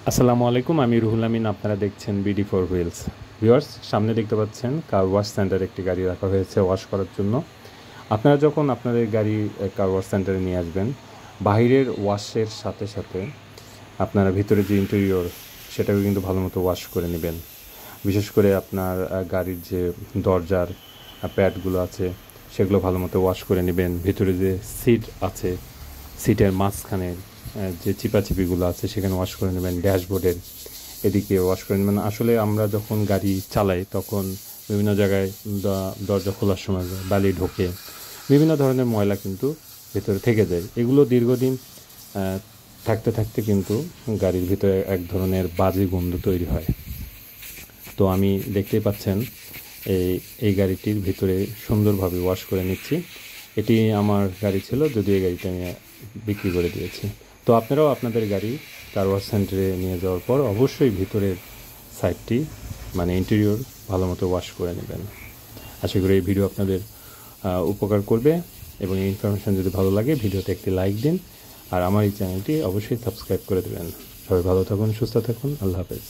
আসসালামু আলাইকুম, আমি রুহুল আমিন। আপনারা দেখছেন বিডি ফোর হুইলস। ভিউয়ার্স, সামনে দেখতে পাচ্ছেন কার ওয়াশ সেন্টারে একটি গাড়ি রাখা হয়েছে ওয়াশ করার জন্য। আপনারা যখন আপনাদের গাড়ি কার ওয়াশ সেন্টারে নিয়ে আসবেন, বাহিরের ওয়াশের সাথে সাথে আপনারা ভিতরে যে ইন্টেরিয়র সেটাকে কিন্তু ভালো মতো ওয়াশ করে নেবেন। বিশেষ করে আপনার গাড়ির যে দরজার প্যাডগুলো আছে সেগুলো ভালো মতো ওয়াশ করে নেবেন। ভিতরে যে সিট আছে, সিটের মাঝখানে যে চিপাচিপিগুলো আছে সেখানে ওয়াশ করে নেবেন। ড্যাশবোর্ডের এদিকে ওয়াশ করে নেবেন। আসলে আমরা যখন গাড়ি চালাই তখন বিভিন্ন জায়গায় দরজা খোলার সময় বালি ঢোকে, বিভিন্ন ধরনের ময়লা কিন্তু ভেতরে থেকে যায়। এগুলো দীর্ঘদিন থাকতে থাকতে কিন্তু গাড়ির ভিতরে এক ধরনের বাজে গন্ধ তৈরি হয়। তো আমি দেখতেই পাচ্ছেন এই গাড়িটির ভিতরে সুন্দরভাবে ওয়াশ করে নিচ্ছি। এটি আমার গাড়ি ছিল, যদিও এই গাড়িটা আমি বিক্রি করে দিয়েছি। তো আপনারাও আপনাদের গাড়ি কার ওয়াশ সেন্টারে নিয়ে যাওয়ার পর অবশ্যই ভিতরের সাইডটি মানে ইন্টেরিয়র ভালো মতো ওয়াশ করে নেবেন। আশা করি এই ভিডিও আপনাদের উপকার করবে, এবং এই ইনফরমেশান যদি ভালো লাগে ভিডিওতে একটি লাইক দিন, আর আমার এই চ্যানেলটি অবশ্যই সাবস্ক্রাইব করে দেবেন। সবাই ভালো থাকুন, সুস্থ থাকুন, আল্লাহ হাফেজ।